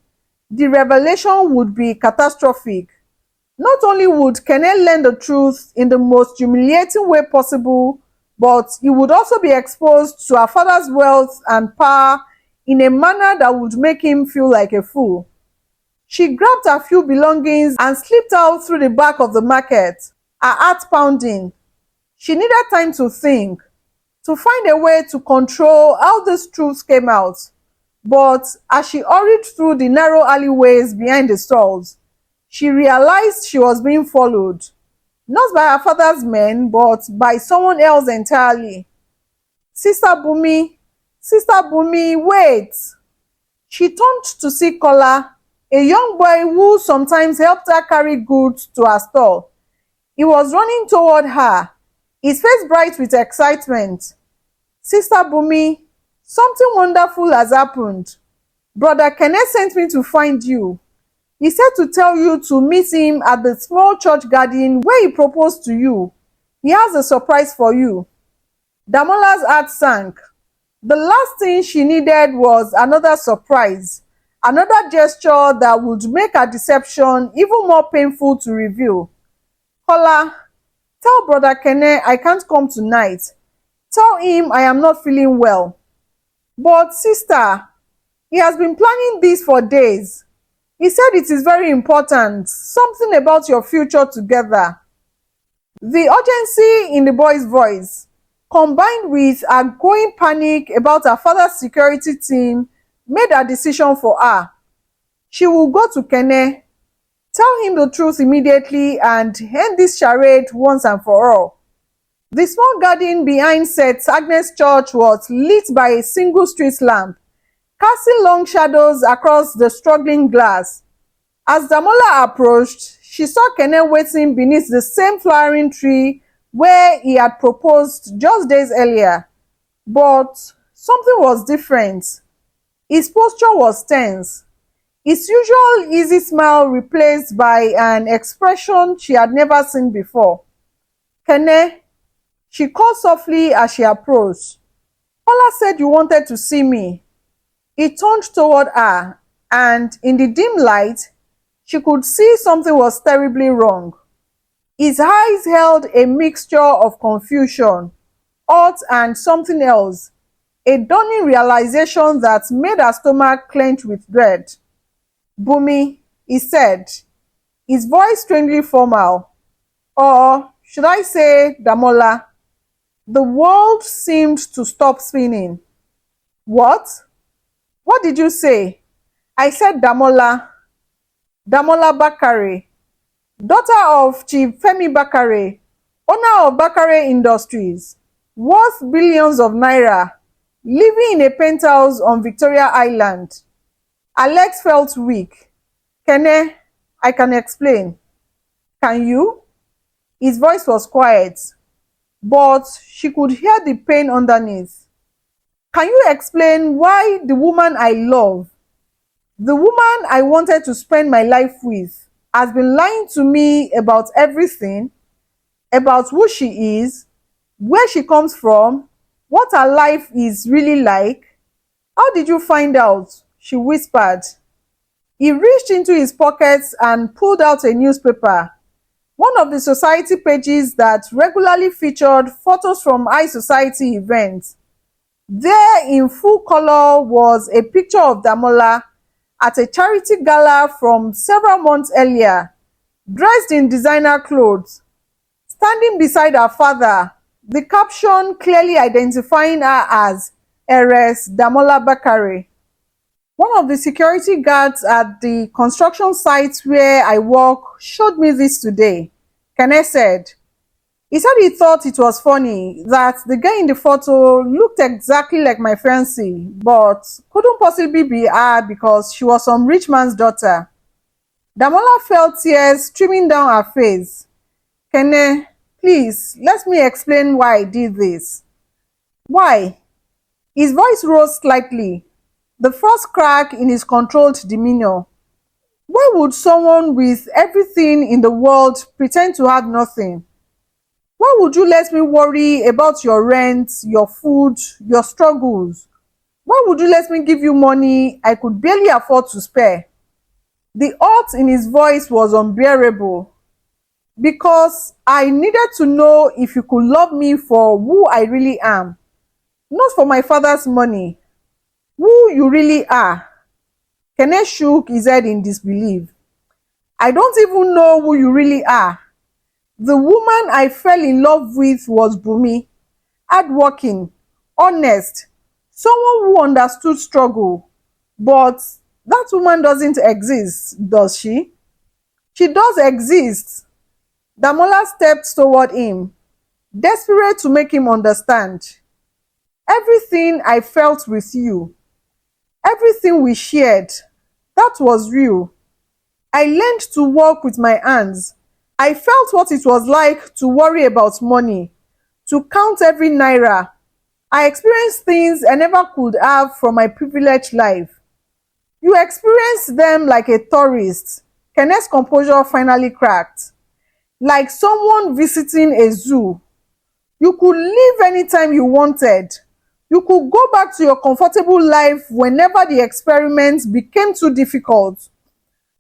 the revelation would be catastrophic. Not only would Kene learn the truth in the most humiliating way possible, but he would also be exposed to her father's wealth and power in a manner that would make him feel like a fool. She grabbed her few belongings and slipped out through the back of the market, her heart pounding. She needed time to think, to find a way to control how this truth came out. But as she hurried through the narrow alleyways behind the stalls, she realized she was being followed, not by her father's men, but by someone else entirely. Sister Bumi, wait! She turned to see Kola, a young boy who sometimes helped her carry goods to her store. He was running toward her, his face bright with excitement. Sister Bumi, something wonderful has happened. Brother Kenneth sent me to find you. He said to tell you to meet him at the small church garden where he proposed to you. He has a surprise for you. Damola's heart sank. The last thing she needed was another surprise, another gesture that would make her deception even more painful to reveal. Kola, tell Brother Kene I can't come tonight. Tell him I am not feeling well. But sister, he has been planning this for days. He said it is very important, something about your future together. The urgency in the boy's voice, combined with her growing panic about her father's security team, made her decision for her. She will go to Kene, tell him the truth immediately and end this charade once and for all. The small garden behind St. Agnes Church was lit by a single street lamp, casting long shadows across the struggling glass. As Damola approached, she saw Kene waiting beneath the same flowering tree where he had proposed just days earlier. But something was different. His posture was tense, his usual easy smile replaced by an expression she had never seen before. Kene, she called softly as she approached. Kola said you wanted to see me. He turned toward her, and in the dim light, she could see something was terribly wrong. His eyes held a mixture of confusion, hurt, and something else, a dawning realization that made her stomach clench with dread. Bumi, he said, his voice strangely formal. Or should I say Damola? The world seemed to stop spinning. What? What did you say? I said Damola. Damola Bakare, daughter of Chief Femi Bakare, owner of Bakare Industries, worth billions of naira, living in a penthouse on Victoria Island. Alex felt weak. Kene, I can explain. Can you? His voice was quiet, but she could hear the pain underneath. Can you explain why the woman I love, the woman I wanted to spend my life with, has been lying to me about everything, about who she is, where she comes from, what her life is really like? How did you find out? She whispered. He reached into his pockets and pulled out a newspaper, one of the society pages that regularly featured photos from high society events. There in full color was a picture of Damola at a charity gala from several months earlier, dressed in designer clothes, standing beside her father, the caption clearly identifying her as heiress Damola Bakare. One of the security guards at the construction site where I work showed me this today, Kenneth said. He said he thought it was funny that the girl in the photo looked exactly like my fiancée, but couldn't possibly be her because she was some rich man's daughter. Damola felt tears streaming down her face. Kene, please, let me explain why I did this. Why? His voice rose slightly, the first crack in his controlled demeanor. Why would someone with everything in the world pretend to have nothing? Why would you let me worry about your rent, your food, your struggles? Why would you let me give you money I could barely afford to spare? The hurt in his voice was unbearable because I needed to know if you could love me for who I really am, not for my father's money, who you really are. Kenneth shook his head in disbelief. I don't even know who you really are. The woman I fell in love with was Bumi, hardworking, honest, someone who understood struggle. But that woman doesn't exist, does she? She does exist. Damola stepped toward him, desperate to make him understand. Everything I felt with you, everything we shared, that was real. I learned to walk with my hands. I felt what it was like to worry about money, to count every naira. I experienced things I never could have from my privileged life. You experienced them like a tourist. Kenneth's composure finally cracked. Like someone visiting a zoo. You could leave anytime you wanted. You could go back to your comfortable life whenever the experiment became too difficult.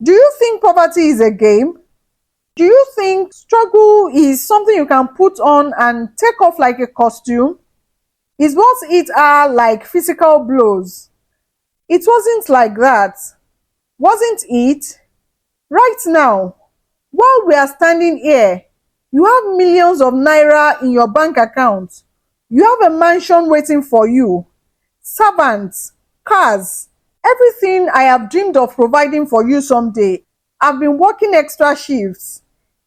Do you think poverty is a game? Do you think struggle is something you can put on and take off like a costume? Is what it are like physical blows? It wasn't like that, wasn't it? Right now, while we are standing here, you have millions of naira in your bank account. You have a mansion waiting for you, servants, cars, everything I have dreamed of providing for you someday. I've been working extra shifts,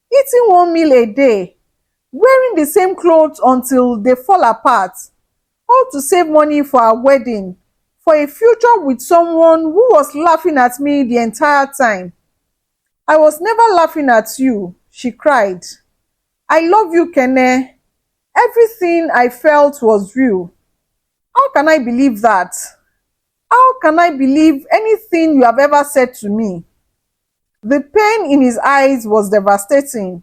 eating one meal a day, wearing the same clothes until they fall apart, all to save money for our wedding, for a future with someone who was laughing at me the entire time. I was never laughing at you, she cried. I love you, Kene. Everything I felt was real. How can I believe that? How can I believe anything you have ever said to me? The pain in his eyes was devastating.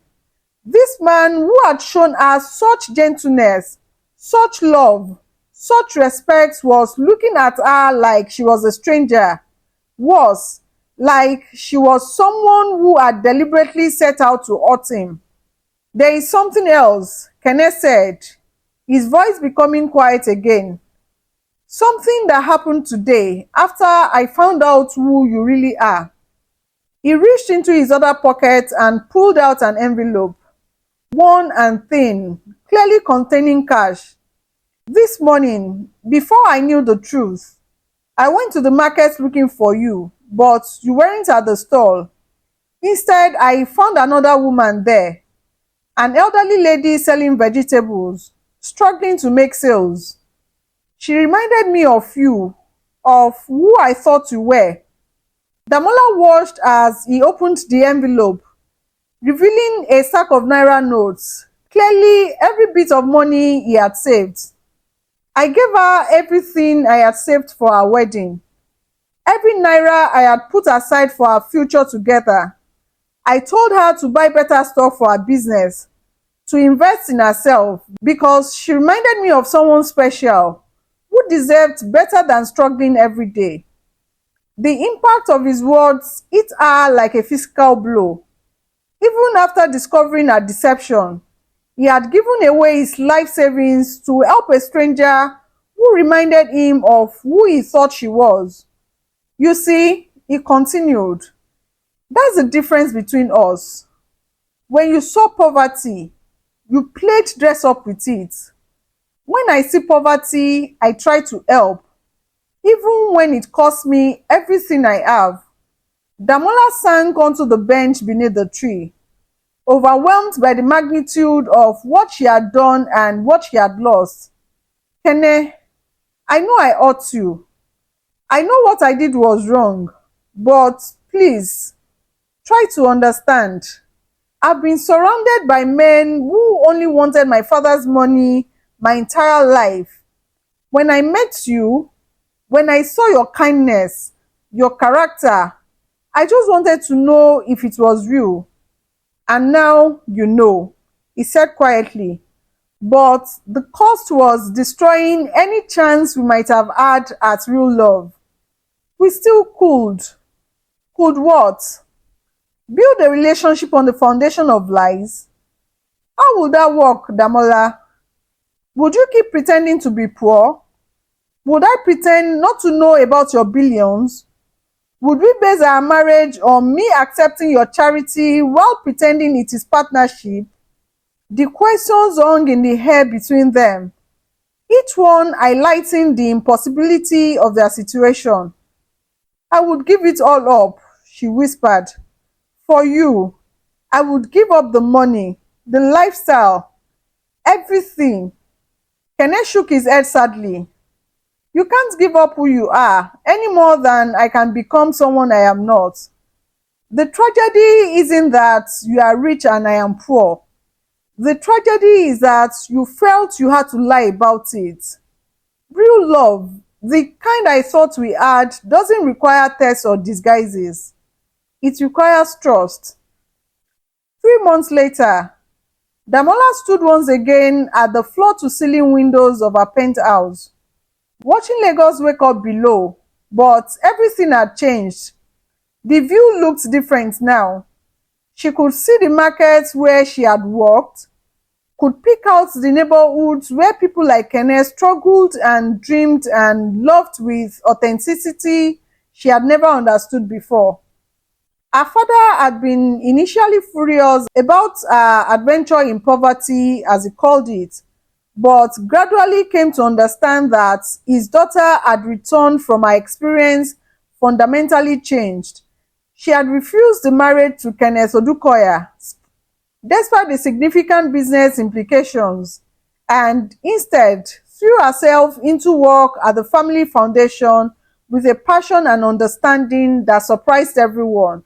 This man who had shown her such gentleness, such love, such respect was looking at her like she was a stranger. Worse, like she was someone who had deliberately set out to hurt him. There is something else, Kenneth said, his voice becoming quiet again. Something that happened today after I found out who you really are. He reached into his other pocket and pulled out an envelope, worn and thin, clearly containing cash. This morning, before I knew the truth, I went to the market looking for you, but you weren't at the stall. Instead, I found another woman there, an elderly lady selling vegetables, struggling to make sales. She reminded me of you, of who I thought you were. Damola watched as he opened the envelope, revealing a sack of naira notes, clearly every bit of money he had saved. I gave her everything I had saved for our wedding, every naira I had put aside for our future together. I told her to buy better stuff for her business, to invest in herself, because she reminded me of someone special who deserved better than struggling every day. The impact of his words hit her like a physical blow. Even after discovering her deception, he had given away his life savings to help a stranger who reminded him of who he thought she was. You see, he continued, that's the difference between us. When you saw poverty, you played dress up with it. When I see poverty, I try to help, even when it costs me everything I have. Damola sank onto the bench beneath the tree. overwhelmed by the magnitude of what she had done and what she had lost. Kene, I know I ought you. I know what I did was wrong, but please try to understand. I've been surrounded by men who only wanted my father's money my entire life. When I met you, when I saw your kindness, your character, I just wanted to know if it was real. And now you know, he said quietly. But the cost was destroying any chance we might have had at real love. We still could. Could what? Build a relationship on the foundation of lies? How would that work, Damola? Would you keep pretending to be poor? Would I pretend not to know about your billions? Would we base our marriage on me accepting your charity while pretending it is partnership? The questions hung in the air between them, each one highlighting the impossibility of their situation. I would give it all up, she whispered. For you, I would give up the money, the lifestyle, everything. Kene shook his head sadly. You can't give up who you are any more than I can become someone I am not. The tragedy isn't that you are rich and I am poor. The tragedy is that you felt you had to lie about it. Real love, the kind I thought we had, doesn't require tests or disguises. It requires trust. 3 months later, Damola stood once again at the floor-to-ceiling windows of her penthouse, watching Lagos wake up below, but everything had changed. The view looked different now. She could see the markets where she had worked, could pick out the neighborhoods where people like Kenneth struggled and dreamed and loved with authenticity she had never understood before. Her father had been initially furious about her adventure in poverty, as he called it, but gradually came to understand that his daughter had returned from her experience fundamentally changed. She had refused the marriage to Kenneth Odukoya, despite the significant business implications, and instead threw herself into work at the family foundation with a passion and understanding that surprised everyone.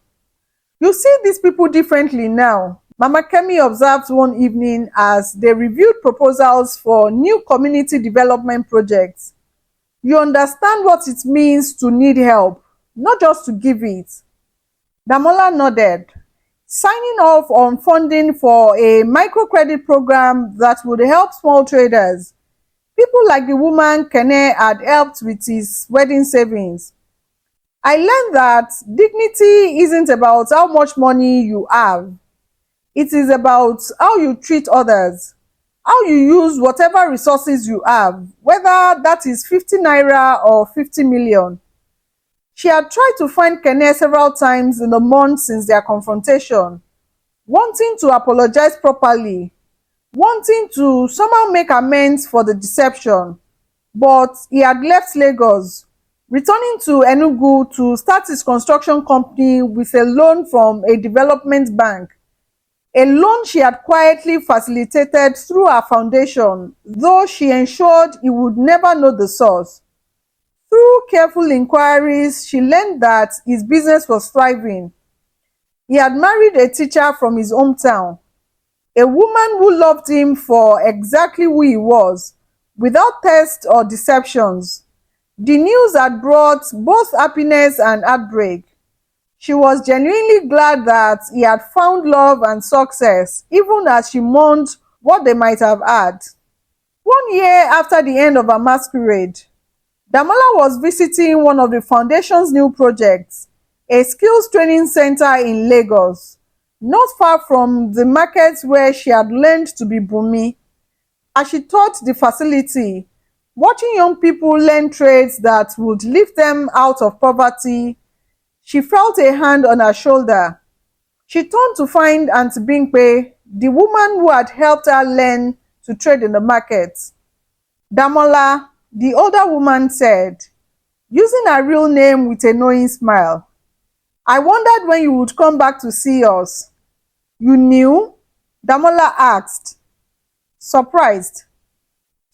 You see these people differently now, Mama Kemi observed one evening as they reviewed proposals for new community development projects. You understand what it means to need help, not just to give it. Damola nodded, signing off on funding for a microcredit program that would help small traders, people like the woman Kene had helped with his wedding savings. I learned that dignity isn't about how much money you have. It is about how you treat others, how you use whatever resources you have, whether that is 50 naira or 50 million. She had tried to find Kene several times in the months since their confrontation, wanting to apologize properly, wanting to somehow make amends for the deception. But he had left Lagos, returning to Enugu to start his construction company with a loan from a development bank. A loan she had quietly facilitated through her foundation, though she ensured he would never know the source. Through careful inquiries, she learned that his business was thriving. He had married a teacher from his hometown, a woman who loved him for exactly who he was, without tests or deceptions. The news had brought both happiness and heartbreak. She was genuinely glad that he had found love and success, even as she mourned what they might have had. 1 year after the end of her masquerade, Damola was visiting one of the foundation's new projects, a skills training center in Lagos, not far from the markets where she had learned to be Bumi. As she taught the facility, watching young people learn trades that would lift them out of poverty, she felt a hand on her shoulder. She turned to find Aunty Bimpe, the woman who had helped her learn to trade in the market. Damola, the older woman said, using her real name with a knowing smile, I wondered when you would come back to see us. You knew? Damola asked, surprised.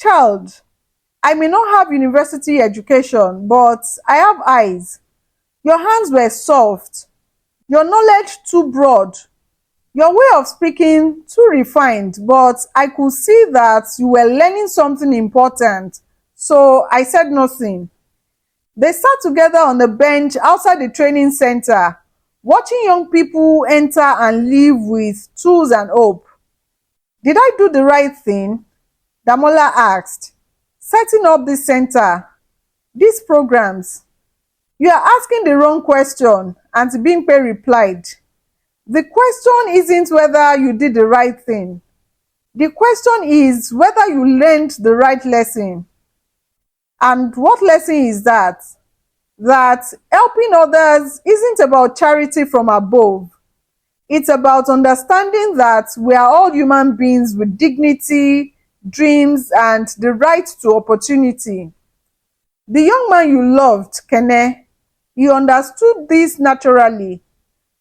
Child, I may not have university education, but I have eyes. Your hands were soft, your knowledge too broad, your way of speaking too refined, but I could see that you were learning something important, so I said nothing. They sat together on the bench outside the training center, watching young people enter and leave with tools and hope. Did I do the right thing? Damola asked. Setting up this center, these programs. You are asking the wrong question, Auntie Bimpe replied. The question isn't whether you did the right thing. The question is whether you learned the right lesson. And what lesson is that? That helping others isn't about charity from above. It's about understanding that we are all human beings with dignity, dreams, and the right to opportunity. The young man you loved, Kene, he understood this naturally.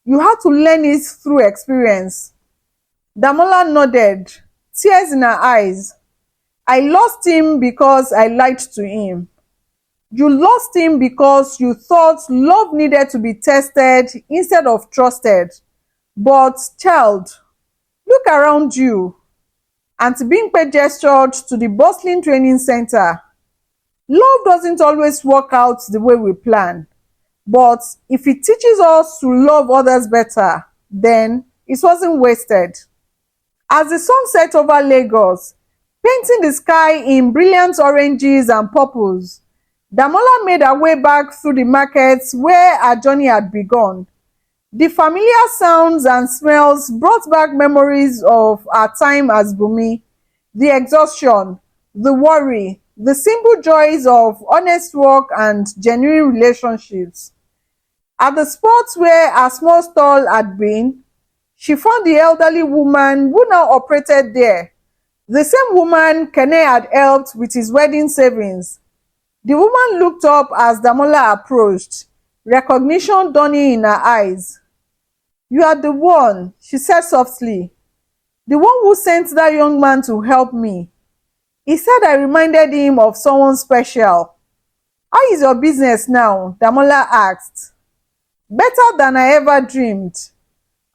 You had to learn it through experience. Damola nodded, tears in her eyes. I lost him because I lied to him. You lost him because you thought love needed to be tested instead of trusted. But, child, look around you. Auntie Bimpe gestured to the bustling training center. Love doesn't always work out the way we plan. But if it teaches us to love others better, then it wasn't wasted. As the sun set over Lagos, painting the sky in brilliant oranges and purples, Damola made her way back through the markets where her journey had begun. The familiar sounds and smells brought back memories of her time as Bumi, the exhaustion, the worry, the simple joys of honest work and genuine relationships. At the spot where her small stall had been, she found the elderly woman who now operated there, the same woman Kene had helped with his wedding savings. The woman looked up as Damola approached, recognition dawning in her eyes. You are the one, she said softly, the one who sent that young man to help me. He said I reminded him of someone special. How is your business now? Damola asked. Better than I ever dreamed.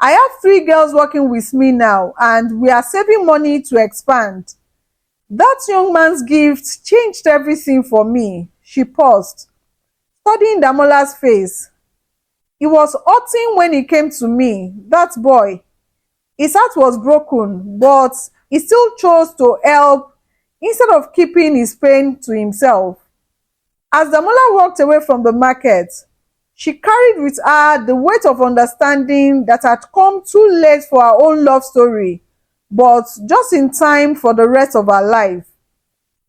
I have 3 girls working with me now, and we are saving money to expand. That young man's gift changed everything for me. She paused, studying Damola's face. He was hurting when he came to me, that boy. His heart was broken, but he still chose to help instead of keeping his pain to himself. As Damola walked away from the market, she carried with her the weight of understanding that had come too late for her own love story, but just in time for the rest of her life.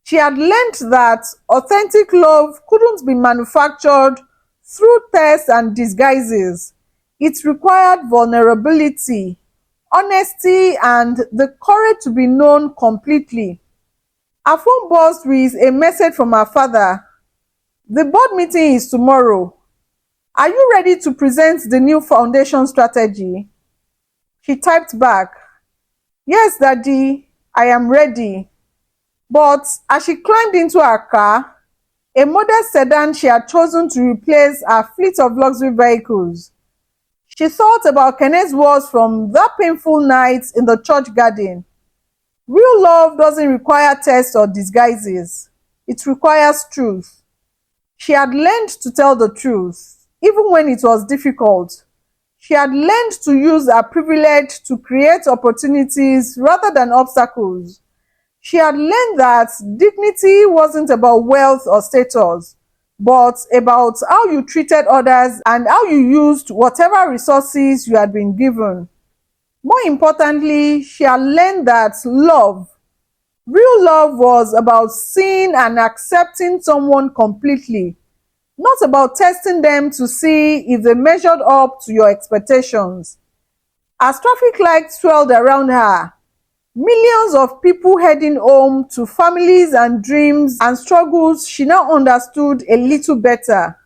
She had learned that authentic love couldn't be manufactured through tests and disguises. It required vulnerability, honesty, and the courage to be known completely. Her phone buzzed with a message from her father. The board meeting is tomorrow. Are you ready to present the new foundation strategy? She typed back, Yes, Daddy, I am ready. But as she climbed into her car, a modest sedan she had chosen to replace her fleet of luxury vehicles, she thought about Kene's words from that painful night in the church garden. Real love doesn't require tests or disguises. It requires truth. She had learned to tell the truth, even when it was difficult. She had learned to use her privilege to create opportunities rather than obstacles. She had learned that dignity wasn't about wealth or status, but about how you treated others and how you used whatever resources you had been given. More importantly, she had learned that love, real love, was about seeing and accepting someone completely, not about testing them to see if they measured up to your expectations. As traffic lights swirled around her, millions of people heading home to families and dreams and struggles she now understood a little better.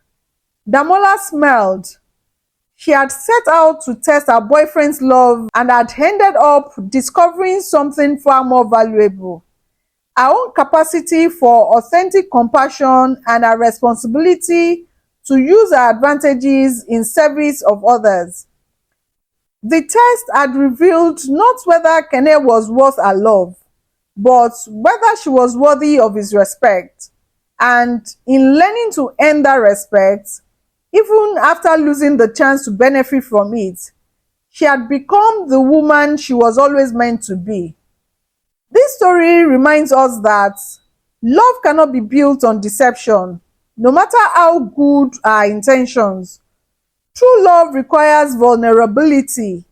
Damola smiled. She had set out to test her boyfriend's love and had ended up discovering something far more valuable: her own capacity for authentic compassion and her responsibility to use her advantages in service of others. The test had revealed not whether Kene was worth her love, but whether she was worthy of his respect. And in learning to earn that respect, even after losing the chance to benefit from it, she had become the woman she was always meant to be. This story reminds us that love cannot be built on deception, no matter how good our intentions. True love requires vulnerability,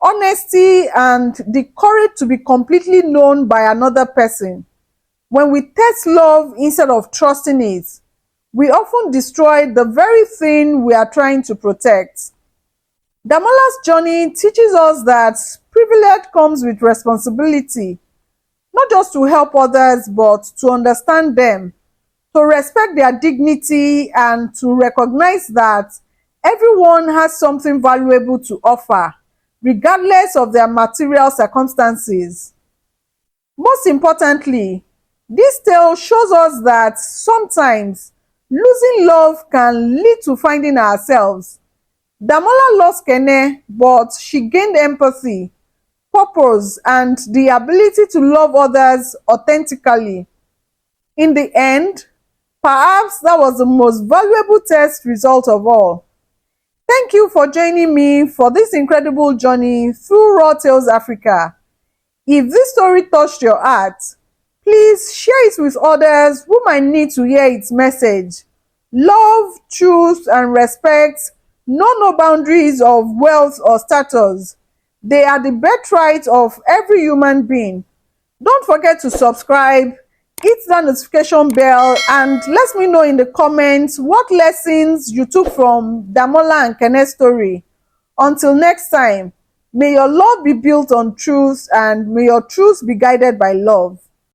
honesty, and the courage to be completely known by another person. When we test love instead of trusting it, we often destroy the very thing we are trying to protect. Damola's journey teaches us that privilege comes with responsibility, not just to help others, but to understand them, to respect their dignity, and to recognize that everyone has something valuable to offer, regardless of their material circumstances. Most importantly, this tale shows us that sometimes losing love can lead to finding ourselves. Damola lost Kene, but she gained empathy, purpose, and the ability to love others authentically. In the end, perhaps that was the most valuable test result of all. Thank you for joining me for this incredible journey through Raw Tales Africa. If this story touched your heart, please share it with others who might need to hear its message. Love, truth, and respect know no boundaries of wealth or status. They are the birthright of every human being. Don't forget to subscribe, hit that notification bell, and let me know in the comments what lessons you took from Damola and Kene's story. Until next time, may your love be built on truth, and may your truth be guided by love.